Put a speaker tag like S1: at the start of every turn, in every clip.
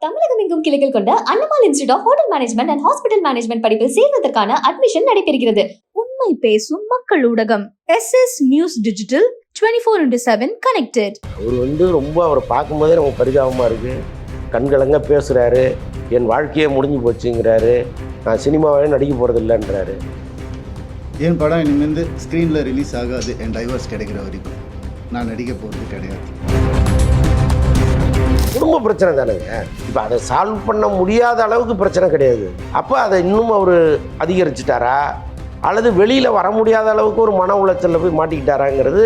S1: தமிழகம் எங்கும் கிளைகள் கொண்ட Annamal institute of hotel management and hospital management படிப்பில் சேர்வதற்கான அட்மிஷன் நடைபெறுகிறது.
S2: உண்மை பேசும் மக்கள் ஊடகம் SS நியூஸ் டிஜிட்டல் 24/7 கனெக்டட்.
S3: அவர் ரொம்ப அவரை பார்க்கும்போதே நமக்கு பரிதாபமாக இருக்குது. கண்கலங்க பேசுகிறாரு, என் வாழ்க்கையே முடிஞ்சு போச்சுங்கிறாரு, நான் சினிமாவே நடிக்க போகிறது இல்லைன்றாரு.
S4: என் படம் இனிமேல் ஸ்க்ரீனில் ரிலீஸ் ஆகாது, என் டைவர்ஸ் கிடைக்கிற வரைக்கும் நான் நடிக்க போகிறது கிடையாது.
S3: குடும்ப பிரச்சனை தானேங்க. இப்போ அதை சால்வ் பண்ண முடியாத அளவுக்கு பிரச்சனை கிடையாது. அப்போ அதை இன்னும் அவர் அதிகரிச்சிட்டாரா அல்லது வெளியில் வர முடியாத அளவுக்கு ஒரு மன உளைச்சலில் போய் மாட்டிக்கிட்டாராங்கிறது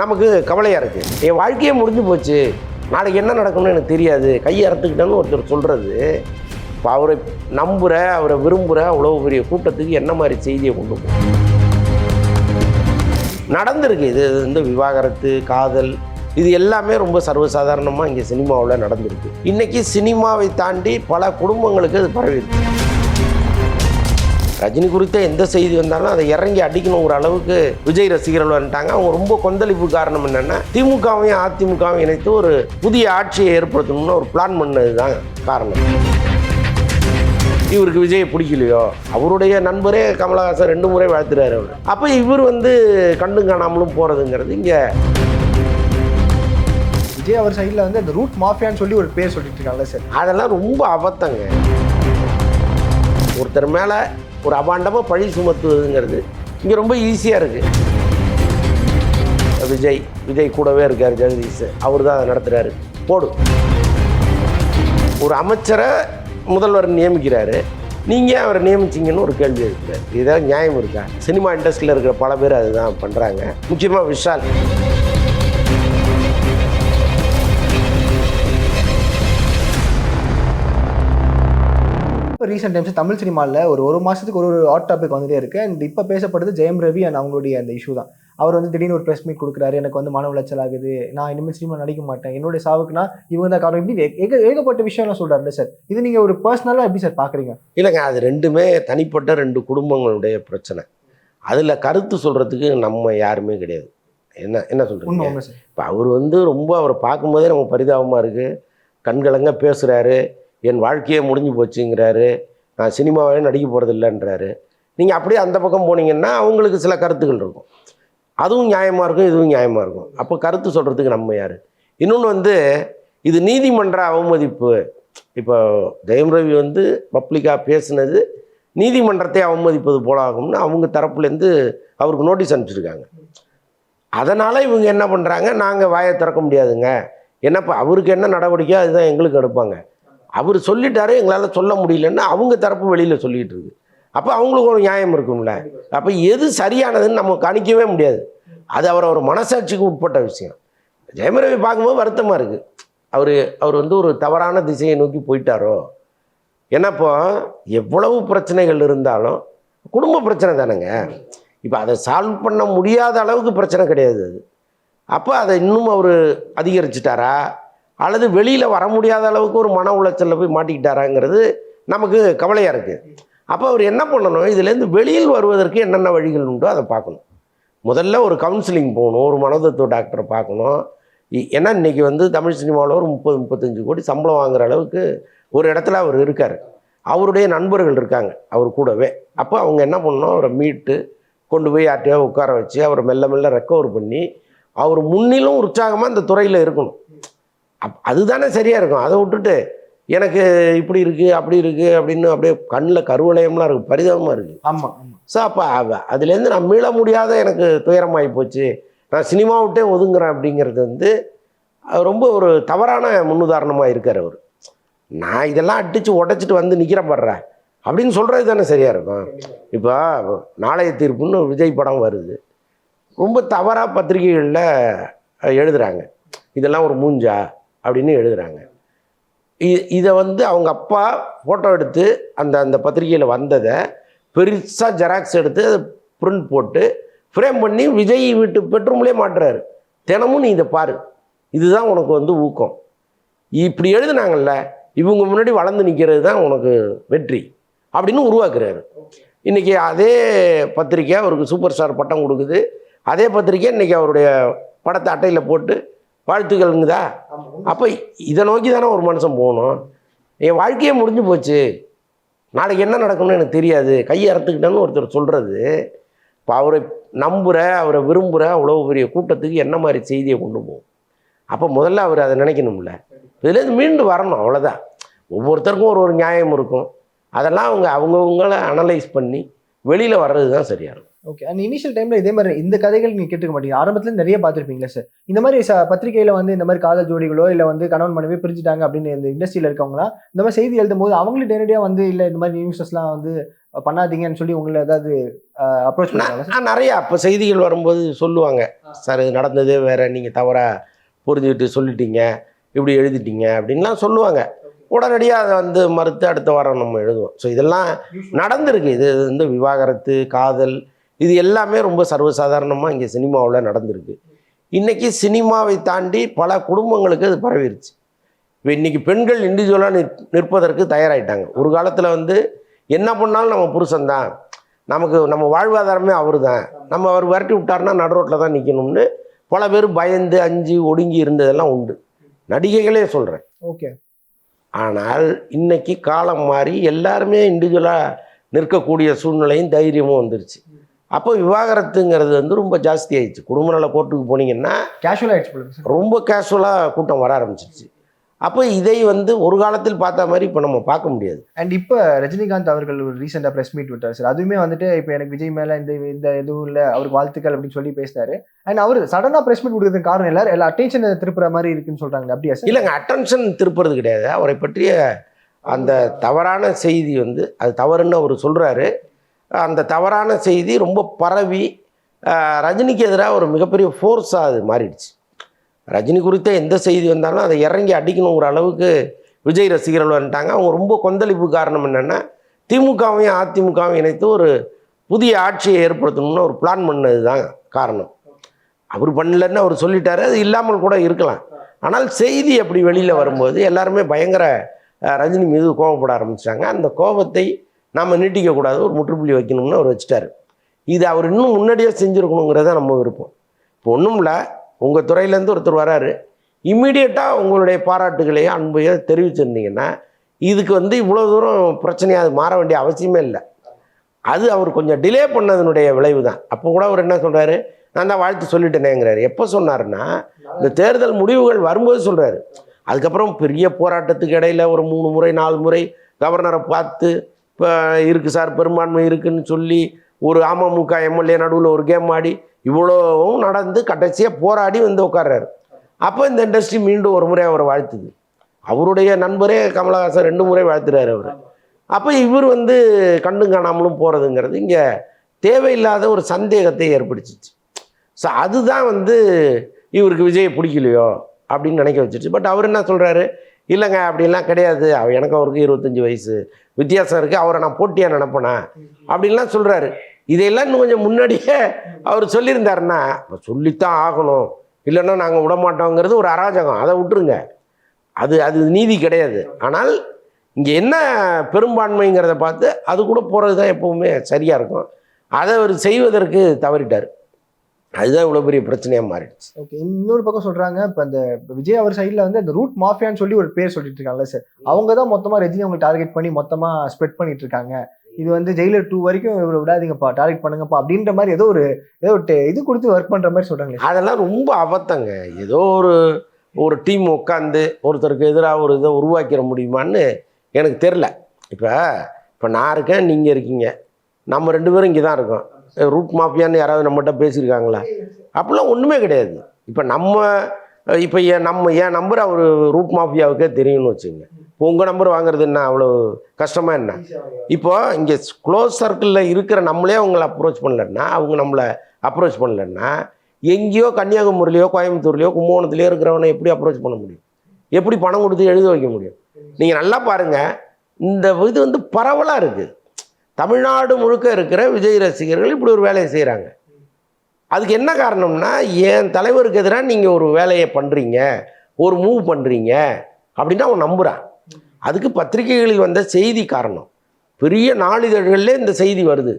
S3: நமக்கு கவலையாக இருக்குது. என் வாழ்க்கையே முடிஞ்சு போச்சு, நாளைக்கு என்ன நடக்கும்னு எனக்கு தெரியாது, கையை அறுத்துக்கிட்டேன்னு ஒருத்தர் சொல்கிறது, இப்போ அவரை நம்புகிற அவரை விரும்புகிற அவ்வளோ பெரிய கூட்டத்துக்கு என்ன மாதிரி செய்தியை கொண்டு போகும்? நடந்திருக்கு இது இந்த விவாகரத்து, காதல், இது எல்லாமே ரொம்ப சர்வசாதாரணமாக இங்கே சினிமாவில் நடந்திருக்கு. இன்றைக்கி சினிமாவை தாண்டி பல குடும்பங்களுக்கு அது பரவிருக்கு. ரஜினி குறித்த எந்த செய்தி வந்தாலும் அதை இறங்கி அடிக்கணுங்கிற அளவுக்கு விஜய் ரசிகர்கள் வந்துட்டாங்க. அவங்க ரொம்ப கொந்தளிப்பு காரணம் என்னென்னா, திமுகவையும் அதிமுகவையும் இணைத்து ஒரு புதிய ஆட்சியை ஏற்படுத்தணும்னு ஒரு பிளான் பண்ணது தான் காரணம். இவருக்கு விஜயை பிடிக்கலையோ, அவருடைய நண்பரே கமலஹாசன் 2 முறை வாழ்த்துறாரு அவர். அப்போ இவர் கண்டும் காணாமலும் போகிறதுங்கிறது இங்கே
S5: விஜய் அவர் சைடில் அந்த ரூட் மாஃபியான்னு சொல்லி ஒரு பேர் சொல்லிட்டு இருக்காங்க சார். அதெல்லாம்
S3: ரொம்ப அபத்தங்க. ஒருத்தர் மேலே ஒரு அபாண்டமாக பழி சுமத்துவதுங்கிறது இங்கே ரொம்ப ஈஸியாக இருக்குது. விஜய் கூடவே இருக்கார் ஜெகதீஷ், அவர் தான் அதை நடத்துகிறாரு. போடு, ஒரு அமைச்சரை முதல்வர் நியமிக்கிறாரு, நீங்கள் அவரை நியமிச்சிங்கன்னு ஒரு கேள்வி இருக்கிறார். இதெல்லாம் நியாயம் இருக்கா? சினிமா இண்டஸ்ட்ரியில் இருக்கிற பல பேர் அதுதான் பண்ணுறாங்க. முக்கியமாக விஷால்.
S5: ரீசெண்ட் டைம்ஸ் தமிழ் சினிமாவில் ஒரு மாதத்துக்கு ஒரு ஹாட் டாபிக் வந்துட்டே இருக்குது. அண்ட் இப்போ பேசப்படுறது ஜெயம் ரவி அண்ட் அவங்களுடைய அந்த இஷ்யூ தான். அவர் திடீர்னு ஒரு ப்ரெஸ் மீட் கொடுக்குறாரு, எனக்கு மன உளைச்சல் ஆகுது, நான் இனிமேல் சினிமா நடிக்க மாட்டேன், என்னுடைய சாவுக்குனா இவங்க தான் காரணம், இப்படி ஏகப்பட்ட விஷயம்லாம் சொல்கிறாருல்ல சார். இது நீங்கள் ஒரு பர்சனலாக எப்படி சார் பார்க்குறீங்க?
S3: இல்லைங்க, அது ரெண்டுமே தனிப்பட்ட 2 குடும்பங்களுடைய பிரச்சனை. அதில் கருத்து சொல்கிறதுக்கு நம்ம யாருமே கிடையாது. என்ன சொல்கிறீங்க? இப்போ அவர் ரொம்ப அவரை பார்க்கும்போதே நமக்கு பரிதாபமாக இருக்குது. கண்கலங்க பேசுகிறாரு, என் வாழ்க்கையே முடிஞ்சு போச்சுங்கிறாரு, நான் சினிமாவே நடிக்க போகிறது இல்லைன்றாரு. நீங்கள் அப்படியே அந்த பக்கம் போனீங்கன்னா அவங்களுக்கு சில கருத்துக்கள் இருக்கும், அதுவும் நியாயமாக இருக்கும், இதுவும் நியாயமாக இருக்கும். அப்போ கருத்து சொல்கிறதுக்கு நம்ம யார்? இன்னொன்று இது நீதிமன்ற அவமதிப்பு. இப்போ ஜெயம் ரவி பப்ளிக்காக பேசுனது நீதிமன்றத்தை அவமதிப்பது போல ஆகும்னு அவங்க தரப்புலேருந்து அவருக்கு நோட்டீஸ் அனுப்பிச்சிருக்காங்க. அதனால் இவங்க என்ன பண்ணுறாங்க, நாங்கள் வாயை திறக்க முடியாதுங்க, என்னப்பா அவருக்கு என்ன நடவடிக்கை அதுதான் எங்களுக்கு எடுப்பாங்க, அவர் சொல்லிட்டாரு எங்களால் சொல்ல முடியலன்னு அவங்க தரப்பு வெளியில் சொல்லிகிட்டு இருக்கு. அப்போ அவங்களுக்கு ஒரு நியாயம் இருக்கும்ல. அப்போ எது சரியானதுன்னு நம்ம கணிக்கவே முடியாது. அது அவர் மனசாட்சிக்கு உட்பட்ட விஷயம். ஜெயம் ரவி பார்க்கும்போது வருத்தமாக இருக்குது. அவர் ஒரு தவறான திசையை நோக்கி போயிட்டாரோ. ஏன்னாப்போ எவ்வளவு பிரச்சனைகள் இருந்தாலும் குடும்ப பிரச்சனை தானேங்க. இப்போ அதை சால்வ் பண்ண முடியாத அளவுக்கு பிரச்சனை கிடையாது அது. அப்போ அதை இன்னும் அவர் அதிகரிச்சிட்டாரா அல்லது வெளியில் வர முடியாத அளவுக்கு ஒரு மன உளைச்சலில் போய் மாட்டிக்கிட்டாராங்கிறது நமக்கு கவலையாக இருக்குது. அப்போ அவர் என்ன பண்ணணும், இதுலேருந்து வெளியில் வருவதற்கு என்னென்ன வழிகள் உண்டோ அதை பார்க்கணும். முதல்ல ஒரு கவுன்சிலிங் போகணும், ஒரு மனோதத்துவ டாக்டரை பார்க்கணும். ஏன்னா இன்றைக்கி தமிழ் சினிமாவில் ஒரு 30-35 கோடி சம்பளம் வாங்குகிற அளவுக்கு ஒரு இடத்துல அவர் இருக்கார். அவருடைய நண்பர்கள் இருக்காங்க அவர் கூடவே. அப்போ அவங்க என்ன பண்ணணும், அவரை மீட்டு கொண்டு போய் யார்ட்டையோ உட்கார வச்சு அவரை மெல்ல மெல்ல ரெக்கவர் பண்ணி அவர் முன்னிலும் உற்சாகமாக இந்த துறையில் இருக்கணும். அதுதானே சரியாக இருக்கும். அதை விட்டுட்டு எனக்கு இப்படி இருக்குது அப்படி இருக்குது அப்படின்னு அப்படியே கண்ணில் கருவளையம்லாம் இருக்குது, பரிதாபமாக இருக்குது.
S5: ஆமாம்.
S3: ஸோ அப்போ அதுலேருந்து நான் மீள முடியாத எனக்கு துயரமாகி போச்சு, நான் சினிமா விட்டே ஒதுங்குறேன் அப்படிங்கிறது ரொம்ப ஒரு தவறான முன்னுதாரணமாக இருக்கார் அவர். நான் இதெல்லாம் அடித்து உடச்சிட்டு நிற்கிறேன் படுறேன் அப்படின்னு சொல்கிறது தானே சரியாக இருக்கும். இப்போ நாளைய தீர்ப்புன்னு விஜய் படம் வருது, ரொம்ப தவறாக பத்திரிகைகளில் எழுதுகிறாங்க, இதெல்லாம் ஒரு மூஞ்சா அப்படின்னு எழுதுகிறாங்க. இதை அவங்க அப்பா ஃபோட்டோ எடுத்து அந்த பத்திரிகையில் வந்ததை பெருசாக ஜெராக்ஸ் எடுத்து அதை பிரிண்ட் போட்டு ஃப்ரேம் பண்ணி விஜய் வீட்டு பெட்ரூம்லேயே மாட்டுறாரு. தினமும் நீ இதை பாரு, இதுதான் உனக்கு ஊக்கம். இப்படி எழுதுனாங்கல்ல, இவங்க முன்னாடி வளர்ந்து நிற்கிறது தான் உனக்கு வெற்றி அப்படின்னு உருவாக்குறாரு. இன்றைக்கி அதே பத்திரிக்கை அவருக்கு சூப்பர் ஸ்டார் பட்டம் கொடுக்குது. அதே பத்திரிக்கை இன்றைக்கி அவருடைய படத்தை அட்டையில் போட்டு வாழ்த்துக்கள்ங்குதா? அப்போ இதை நோக்கி தானே ஒரு மனுஷன் போகணும். என் வாழ்க்கையே முடிஞ்சு போச்சு, நாளைக்கு என்ன நடக்கும்னு எனக்கு தெரியாது, கையை அறுத்துக்கிட்டேன்னு ஒருத்தர் சொல்கிறது. இப்போ அவரை நம்புகிற, அவரை விரும்புகிற அவ்வளோ பெரிய கூட்டத்துக்கு என்ன மாதிரி செய்தியை கொண்டு போகும்? அப்போ முதல்ல அவர் அதை நினைக்கணும்ல. இதுலேருந்து மீண்டு வரணும், அவ்வளோதான். ஒவ்வொருத்தருக்கும் ஒரு நியாயம் இருக்கும். அதெல்லாம் அவங்கவுங்கள அனலைஸ் பண்ணி வெளியில் வர்றது தான் சரியாக இருக்கும்.
S5: ஓகே. அண்ட் இனிஷியல் டைமில் இதே மாதிரி இந்த கதைகள் நீங்கள் கேட்டுக்க மாட்டீங்க, ஆரம்பத்தில் நிறைய பார்த்துருப்பீங்களா சார்? இந்த மாதிரி பத்திரிகையில் வந்து இந்த மாதிரி காதல் ஜோடிகளோ இல்லை வந்து கணவன் மனைவி பிரிஞ்சுட்டாங்க அப்படின்னு இந்த இண்டஸ்ட்ரியில் இருக்கவங்களாம் இந்த மாதிரி செய்தி எழுதும் போது அவங்களும் நேரடியாக வந்து இல்லை இந்த மாதிரி நியூஸஸ்லாம் வந்து பண்ணாதீங்கன்னு சொல்லி உங்களை ஏதாவது அப்ரோச் பண்ணுவாங்க?
S3: நிறையா அப்போ செய்திகள் வரும்போது சொல்லுவாங்க, சார் இது நடந்ததே வேறு, நீங்கள் தவறாக புரிஞ்சுக்கிட்டு சொல்லிட்டீங்க, இப்படி எழுதிட்டீங்க அப்படின்லாம் சொல்லுவாங்க. உடனடியாக அதை வந்து மறுத்து அடுத்த வாரம் நம்ம எழுதுவோம். ஸோ இதெல்லாம் நடந்திருக்கு. இது வந்து விவாகரத்து, காதல், இது எல்லாமே ரொம்ப சர்வசாதாரணமாக இங்கே சினிமாவில் நடந்திருக்கு. இன்றைக்கி சினிமாவை தாண்டி பல குடும்பங்களுக்கு அது பரவிருச்சு. இப்போ இன்றைக்கி பெண்கள் இண்டிவிஜுவலாக நிற்பதற்கு தயாராகிட்டாங்க. ஒரு காலத்தில் வந்து என்ன பண்ணாலும் நம்ம புருஷன்தான், நம்ம வாழ்வாதாரமே அவர் தான், அவர் விரட்டி விட்டார்னா நடு ரோட்டில் தான் நிற்கணும்னு பல பேர் பயந்து அஞ்சு ஒடுங்கி இருந்ததெல்லாம் உண்டு. நடிகைகளே சொல்கிறேன்.
S5: ஓகே.
S3: ஆனால் இன்னைக்கு காலம் மாறி எல்லாருமே இண்டிவிஜுவலாக நிற்கக்கூடிய சூழ்நிலையும் தைரியமும் வந்துருச்சு. அப்போ விவாகரத்துங்கிறது வந்து ரொம்ப ஜாஸ்தி ஆயிடுச்சு. குடும்ப நல கோர்ட்டுக்கு போனீங்கன்னா
S5: கேஷுவலாக ஆயிடுச்சு,
S3: ரொம்ப கேஷுவலாக கூட்டம் வர ஆரம்பிச்சிருச்சு. அப்போ இதை வந்து ஒரு காலத்தில் பார்த்த மாதிரி இப்போ நம்ம பார்க்க முடியாது.
S5: அண்ட் இப்போ ரஜினிகாந்த் அவர்கள் ஒரு ரீசெண்டாக ப்ரெஸ் மீட் விட்டார் சார். அதுவுமே வந்துட்டு இப்போ எனக்கு விஜய் மேலே இந்த எதுவும் இல்லை, அவருக்கு வாழ்த்துக்கள் அப்படின்னு சொல்லி பேசினாரு. அண்ட் அவர் சடனாக ப்ரெஸ் மீட் கொடுக்குறதுக்கு காரணம் எல்லா அட்டென்ஷனை திருப்புற மாதிரி இருக்குன்னு சொல்கிறாங்க. அப்படியா சார்?
S3: இல்லைங்க, அட்டென்ஷன் திருப்புறது கிடையாது. அவரை பற்றிய அந்த தவறான செய்தி வந்து அது தவறுன்னு அவர் சொல்கிறாரு. அந்த தவறான செய்தி ரொம்ப பரவி ரஜினிக்கு எதிராக ஒரு மிகப்பெரிய ஃபோர்ஸாக அது மாறிடுச்சு. ரஜினி குறித்த எந்த செய்தி வந்தாலும் அதை இறங்கி அடிக்கணுங்கிற அளவுக்கு விஜய் ரசிகர்கள் வந்துட்டாங்க. அவங்க ரொம்ப கொந்தளிப்பு காரணம் என்னென்னா, திமுகவையும் அதிமுகவும் இணைத்து ஒரு புதிய ஆட்சியை ஏற்படுத்தணும்னு ஒரு பிளான் பண்ணது தான் காரணம். அவர் பண்ணலன்னு அவர் சொல்லிட்டாரு, அது இல்லாமல் கூட இருக்கலாம். ஆனால் செய்தி அப்படி வெளியில் வரும்போது எல்லாருமே பயங்கர ரஜினி மீது கோபப்பட ஆரம்பிச்சிட்டாங்க. அந்த கோபத்தை நாம் நீட்டிக்கக்கூடாது, ஒரு முற்றுப்புள்ளி வைக்கணும்னு அவர் வச்சுட்டாரு. இது அவர் இன்னும் முன்னாடியே செஞ்சுருக்கணுங்கிறத நம்ம விருப்பம். இப்போ ஒன்றும் இல்லை, உங்கள் துறையிலேருந்து ஒருத்தர் வராரு, இம்மீடியட்டாக உங்களுடைய பாராட்டுகளையோ அன்பையோ தெரிவிச்சிருந்தீங்கன்னா இதுக்கு வந்து இவ்வளோ தூரம் பிரச்சனையாக அது மாற வேண்டிய அவசியமே இல்லை. அது அவர் கொஞ்சம் டிலே பண்ணதனுடைய விளைவு தான். அப்போ கூட அவர் என்ன சொல்கிறாரு, நான் தான் வாழ்த்து சொல்லிட்டேனேங்கிறாரு. எப்போ சொன்னாருன்னா, இந்த தேர்தல் முடிவுகள் வரும்போது சொல்கிறாரு. அதுக்கப்புறம் பெரிய போராட்டத்துக்கு இடையில் ஒரு 3 முறை 4 முறை கவர்னரை பார்த்து இப்போ இருக்குது சார் பெரும்பான்மை இருக்குதுன்னு சொல்லி ஒரு அமமுக எம்எல்ஏ நடுவில் ஒரு கேம் ஆடி இவ்வளோவும் நடந்து கடைசியாக போராடி வந்து உட்கார்றாரு. அப்போ இந்த இண்டஸ்ட்ரி மீண்டும் ஒரு முறை அவரை வாழ்த்துது. அவருடைய நண்பரே கமலஹாசன் 2 முறை வாழ்த்துறாரு அவர். அப்போ இவர் வந்து கண்டும் காணாமலும் போகிறதுங்கிறது இங்கே தேவையில்லாத ஒரு சந்தேகத்தை ஏற்படுத்திச்சு. ஸோ அதுதான் வந்து இவருக்கு விஜயை பிடிக்கலையோ அப்படின்னு நினைக்க வச்சிருச்சு. பட் அவர் என்ன சொல்கிறாரு, இல்லைங்க அப்படின்லாம் கிடையாது, எனக்கு அவருக்கு 25 வயசு வித்தியாசம் இருக்குது, அவரை நான் போட்டியாக நினைப்பேனா அப்படின்லாம் சொல்கிறாரு. இதையெல்லாம் இன்னும் கொஞ்சம் முன்னாடியே அவர் சொல்லியிருந்தாருன்னா, இப்போ சொல்லித்தான் ஆகணும், இல்லைன்னா நாங்கள் விடமாட்டோங்கிறது ஒரு அராஜகம், அதை விட்டுருங்க, அது நீதி கிடையாது. ஆனால் இங்கே என்ன பெரும்பான்மைங்கிறத பார்த்து அது கூட போகிறது தான் எப்போவுமே சரியாக இருக்கும். அதை அவர் செய்வதற்கு தவறிட்டார். அதுதான் இவ்வளோ பெரிய பிரச்சனையாக மாறிடுச்சு.
S5: ஓகே. இன்னொரு பக்கம் சொல்கிறாங்க, இப்போ இந்த விஜய் அவர் சைடில் வந்து இந்த ரூட் மாஃபியான்னு சொல்லி ஒரு பேர் சொல்லிட்டு இருக்காங்கல்ல சார், அவங்க தான் மொத்தமாக ரஜினி அவங்க டார்கெட் பண்ணி மொத்தமாக ஸ்ப்ரெட் பண்ணிட்டு இருக்காங்க. இது வந்து ஜெயிலர் 2 வரைக்கும் இவரை விடாதீங்கப்பா, டார்கெட் பண்ணுங்கப்பா அப்படின்ற மாதிரி ஏதோ ஒரு இது கொடுத்து ஒர்க் பண்ணுற மாதிரி சொல்கிறாங்க.
S3: அதெல்லாம் ரொம்ப அபத்தங்க. ஏதோ ஒரு டீம் உட்காந்து ஒருத்தருக்கு எதிராக ஒரு இதை உருவாக்கிட முடியுமான்னு எனக்கு தெரில. இப்போ நான் இருக்கேன், நீங்கள் இருக்கீங்க, நம்ம 2 பேரும் இங்கே தான் இருக்கோம். ரூட் மாஃபியான்னு யாராவது நம்மகிட்ட பேசியிருக்காங்களா? அப்படிலாம் ஒன்றுமே கிடையாது. இப்போ என் நம்பர் அவர் ரூட் மாஃபியாவுக்கே தெரியும்னு வச்சுங்க. இப்போ உங்கள் நம்பர் வாங்குறது என்ன அவ்வளோ கஷ்டமாக என்ன? இப்போ இங்கே க்ளோஸ் சர்க்கிளில் இருக்கிற நம்மளே அவங்கள அப்ரோச் பண்ணலன்னா, அவங்க நம்மளை அப்ரோச் பண்ணலன்னா, எங்கேயோ கன்னியாகுமரியிலையோ கோயம்புத்தூர்லையோ கும்பகோணத்துலையோ இருக்கிறவனை எப்படி அப்ரோச் பண்ண முடியும்? எப்படி பணம் கொடுத்து எழுத வைக்க முடியும்? நீங்கள் நல்லா பாருங்கள், இந்த இது வந்து பரவலாக இருக்குது. தமிழ்நாடு முழுக்க இருக்கிற விஜய் ரசிகர்கள் இப்படி ஒரு வேலையை செய்கிறாங்க. அதுக்கு என்ன காரணம்னா, என் தலைவருக்கு எதிராக நீங்கள் ஒரு வேலையை பண்ணுறீங்க, ஒரு மூவ் பண்ணுறீங்க அப்படின்னா அவன் நம்புகிறான். அதுக்கு பத்திரிகைகளில் வந்த செய்தி காரணம். பெரிய நாளிதழ்களில் இந்த செய்தி வருது,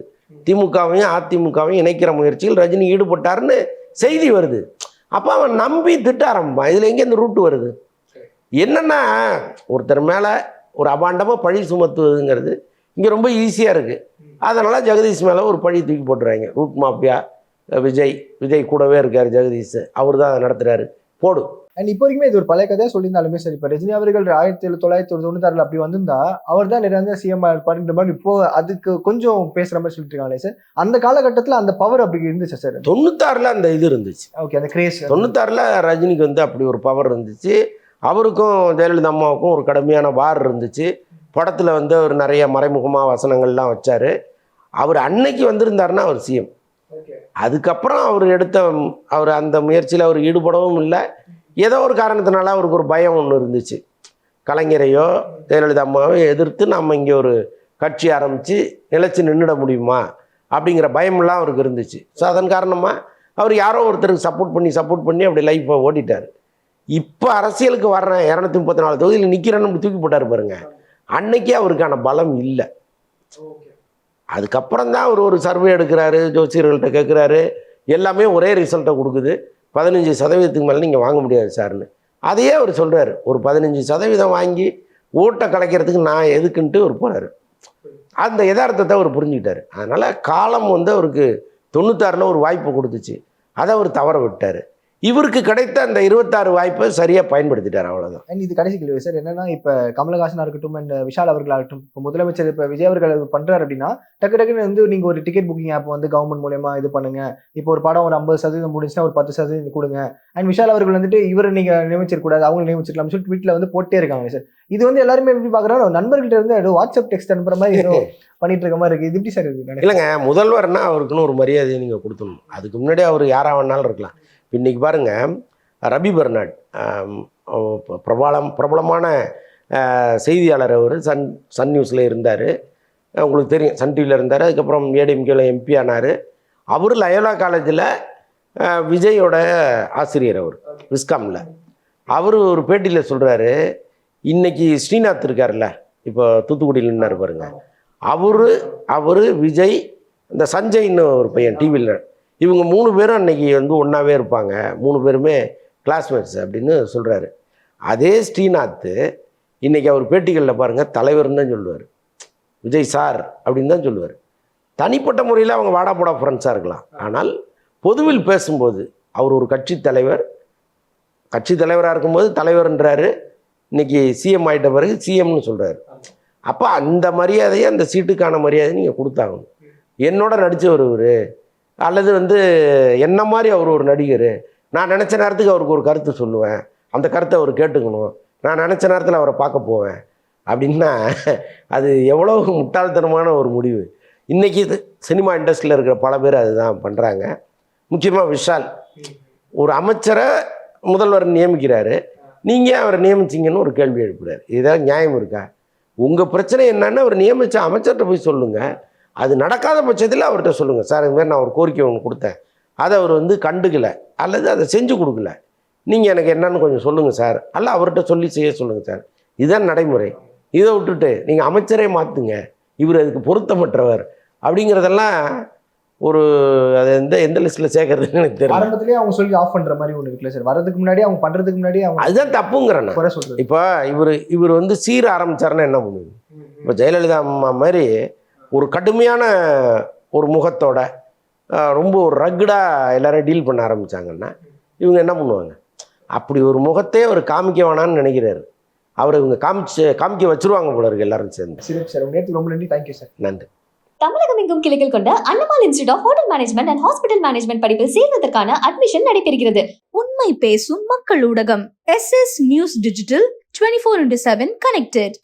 S3: திமுகவையும் அதிமுகவையும் இணைக்கிற முயற்சியில் ரஜினி ஈடுபட்டார்னு செய்தி வருது. அப்போ அவன் நம்பி திட்ட ஆரம்பிப்பான். இதில் எங்கே இந்த ரூட்டு வருது? என்னென்னா, ஒருத்தர் மேலே ஒரு அபாண்டமாக பழி சுமத்துவதுங்கிறது இங்கே ரொம்ப ஈஸியாக இருக்குது. அதனால் ஜெகதீஷ் மேலே ஒரு பழி தூக்கி போட்டுறாங்க. ரூட் மாஃபியா விஜய் கூடவே இருக்கார் ஜெகதீஷ், அவர் தான் அதை நடத்துகிறாரு போடு.
S5: அண்ட் இப்போ வரைக்குமே இது ஒரு பழைய கதையாக சொல்லியிருந்தாலுமே சரி, இப்போ ரஜினி அவர்கள் 1996 அப்படி வந்திருந்தா அவர் தான் நிறைய சிஎம் இருப்பாருன்ற மாதிரி இப்போ அதுக்கு கொஞ்சம் பேசுகிற மாதிரி சொல்லிட்டு இருக்காங்களே சார். அந்த காலகட்டத்தில் அந்த பவர் அப்படி இருந்துச்சு சார்.
S3: 96 அந்த இது இருந்துச்சு.
S5: ஓகே, அந்த கிரேஸ்
S3: 96 ரஜினிக்கு வந்து அப்படி ஒரு பவர் இருந்துச்சு. அவருக்கும் ஜெயலலிதா அம்மாவுக்கும் ஒரு கடுமையான வார் இருந்துச்சு. படத்தில் வந்து அவர் நிறைய மறைமுகமாக வசனங்கள்லாம் வச்சார். அவர் அன்னைக்கு வந்திருந்தாருன்னா அவர் சிஎம். அதுக்கப்புறம் அவர் அந்த முயற்சியில் அவர் ஈடுபடவும் இல்லை. ஏதோ ஒரு காரணத்தினால அவருக்கு ஒரு பயம் ஒன்று இருந்துச்சு. கலைஞரையோ ஜெயலலிதா அம்மாவோ எதிர்த்து நம்ம இங்கே ஒரு கட்சி ஆரம்பித்து நிலைச்சி நின்றுட முடியுமா அப்படிங்கிற பயமெல்லாம் அவருக்கு இருந்துச்சு. ஸோ அதன் காரணமாக அவர் யாரோ ஒருத்தருக்கு சப்போர்ட் பண்ணி அப்படி லைஃப்பை ஓட்டிட்டார். இப்போ அரசியலுக்கு வர்றேன் 234 தொகுதியில் நிற்கிறேன்னு தூக்கி போட்டார் பாருங்க. அன்னைக்கே அவருக்கான பலம் இல்லை. அதுக்கப்புறம் தான் அவர் ஒரு சர்வே எடுக்கிறாரு, ஜோசியர்கள்ட்ட கேட்குறாரு, எல்லாமே ஒரே ரிசல்ட்டை கொடுக்குது. 15% மேலே நீங்கள் வாங்க முடியாது சார்னு. அதையே அவர் சொல்கிறார். ஒரு 15% வாங்கி ஓட்டை கலைக்கிறதுக்கு நான் எதுக்குன்ட்டு அவர் போகிறாரு. அந்த யதார்த்தத்தை அவர் புரிஞ்சுக்கிட்டார். அதனால் காலம் வந்து அவருக்கு 96 ஒரு வாய்ப்பு கொடுத்துச்சு. அதை அவர் தவற விட்டார். இவருக்கு கிடைத்த அந்த 26 வாய்ப்பை சரியாக பயன்படுத்திட்டார், அவ்வளோதான்.
S5: அண்ட் இது கடைசி கேள்வி சார். என்னன்னா, இப்போ கமலஹாசனாக இருக்கட்டும் அண்ட் விஷால் அவர்களாகட்டும், இப்போ முதலமைச்சர் இப்போ விஜய் அவர்கள் பண்ணுறாரு அப்படின்னா டக்குன்னு வந்து நீங்கள் ஒரு டிக்கெட் புக்கிங் ஆப் வந்து கவர்மெண்ட் மூலமா இது பண்ணுங்க. இப்போ ஒரு படம் ஒரு 50% முடிஞ்சுன்னா ஒரு 10% கொடுங்க. அண்ட் விஷால் அவர்கள் வந்துட்டு இவரை நீங்கள் நியமிச்சிடக்கூடாது, அவங்க நியமிச்சிடலாம்னு சொல்லி ட்வீட்டில் வந்து போட்டே இருக்காங்க சார். இது வந்து எல்லாருமே எப்படி பார்க்குறாங்க, நண்பர்கள்ட்ட இருந்து ஏதோ வாட்ஸ்அப் டெக்ஸ்ட் அனுப்புற மாதிரி ஏதோ பண்ணிட்டு இருக்க மாதிரி இருக்குது. இது எப்படி சார் இருக்குது?
S3: இல்லைங்க, முதல்வர்னா அவருக்குன்னு ஒரு மரியாதையை நீங்கள் கொடுத்துடணும். அதுக்கு முன்னாடி அவர் யாராக வேணாலும் இருக்கலாம். இன்றைக்கி பாருங்கள், ரபி பெர்னாட் பிரபலமான செய்தியாளர். அவர் சன் நியூஸில் இருந்தார், உங்களுக்கு தெரியும், சன் டிவியில் இருந்தார். அதுக்கப்புறம் ஏடிஎம்கேல எம்பி ஆனார். அவர் லயோலா காலேஜில் விஜயோட ஆசிரியர். அவர் விஸ்காமில். அவர் ஒரு பேட்டியில் சொல்கிறாரு, இன்றைக்கி ஸ்ரீநாத் இருக்கார்ல, இப்போ தூத்துக்குடியில் நின்னார் பாருங்க, அவர் விஜய், இந்த சஞ்சய்ன்னு ஒரு பையன் டிவியில், இவங்க 3 பேரும் அன்றைக்கி வந்து ஒன்றாவே இருப்பாங்க, 3 பேருமே கிளாஸ்மேட்ஸ் அப்படின்னு சொல்கிறாரு. அதே ஸ்ரீநாத் இன்றைக்கி அவர் பேட்டிகளில் பாருங்கள் தலைவர்னு தான் சொல்லுவார், விஜய் சார் அப்படின்னு தான் சொல்லுவார். தனிப்பட்ட முறையில் அவங்க வாடா போடா ஃப்ரெண்ட்ஸாக இருக்கலாம். ஆனால் பொதுவில் பேசும்போது அவர் ஒரு கட்சி தலைவராக இருக்கும்போது தலைவர்ன்றாரு, இன்றைக்கி சிஎம் ஆகிட்ட பிறகு சிஎம்னு சொல்கிறாரு. அப்போ அந்த மரியாதையை, அந்த சீட்டுக்கான மரியாதையை நீங்கள் கொடுத்தாகணும். என்னோட நடித்தவர் இவர், அல்லது வந்து என்ன மாதிரி அவர் ஒரு நடிகர், நான் நினச்ச நேரத்துக்கு அவருக்கு ஒரு கருத்து சொல்லுவேன், அந்த கருத்தை அவர் கேட்டுக்கணும், நான் நினச்ச நேரத்தில் அவரை பார்க்க போவேன் அப்படின்னா அது எவ்வளோ முட்டாள்தனமான ஒரு முடிவு. இன்றைக்கி இது சினிமா இண்டஸ்ட்ரியில் இருக்கிற பல பேர் அதுதான் பண்ணுறாங்க. முக்கியமாக விஷால் ஒரு அமைச்சரை முதல்வர் நியமிக்கிறாரு, நீங்கள் அவரை நியமிச்சிங்கன்னு ஒரு கேள்வி எழுப்புறாரு. இதுதான் நியாயம் இருக்கா? உங்கள் பிரச்சனை என்னன்னு அவர் நியமித்த அமைச்சர்கிட்ட போய் சொல்லுங்கள். அது நடக்காத பட்சத்தில் அவர்கிட்ட சொல்லுங்கள், சார் இதுமாதிரி நான் ஒரு கோரிக்கை ஒன்று கொடுத்தேன், அதை அவர் வந்து கண்டுக்கலை அல்லது அதை செஞ்சு கொடுக்கல, நீங்கள் எனக்கு என்னன்னு கொஞ்சம் சொல்லுங்கள் சார், அல்ல அவர்கிட்ட சொல்லி செய்ய சொல்லுங்கள் சார். இதுதான் நடைமுறை. இதை விட்டுட்டு நீங்கள் அமைச்சரே மாற்றுங்க, இவர் அதுக்கு பொருத்தமற்றவர் அப்படிங்கிறதெல்லாம் ஒரு அது எந்த லிஸ்ட்டில் சேர்க்கறதுன்னு எனக்கு தெரியல.
S5: ஆரம்பத்திலேயே அவங்க சொல்லி ஆஃப் பண்ணுற மாதிரி ஒன்று இருக்குல்ல சார், வரதுக்கு முன்னாடி அவங்க பண்ணுறதுக்கு முன்னாடி அவங்க
S3: அதுதான் தப்புங்கிறேன் நான்.
S5: சொல்கிறது
S3: இப்போ இவர் வந்து சீர ஆரம்பித்தாருன்னா என்ன பண்ணுது? இப்போ ஜெயலலிதா அம்மா மாதிரி ஒரு கடுமையான ஒரு முகத்தோட ரொம்ப ஒரு ரக்குடாக எல்லோரும் டீல் பண்ண ஆரம்பித்தாங்கன்னா இவங்க என்ன பண்ணுவாங்க? அப்படி ஒரு முகத்தையே அவர் காமிக்க வேணான்னு நினைக்கிறாரு. அவர் இவங்க காமிக்க வச்சுருவாங்க போல இருக்கு எல்லாரும் சேர்ந்து.
S5: சரி சார், நேற்று ரொம்ப நன்றி. Thank you sir.
S3: நன்றி.
S1: தமிழகம் எங்கும் கிளைகள் கொண்ட Annamal institute of hotel management and hospital management படிப்பில் சேர்வதற்கான அட்மிஷன் நடைபெறுகிறது.
S2: உண்மை பேசும் மக்கள் ஊடகம் SS நியூஸ் டிஜிட்டல் 24/7 கனெக்டட்.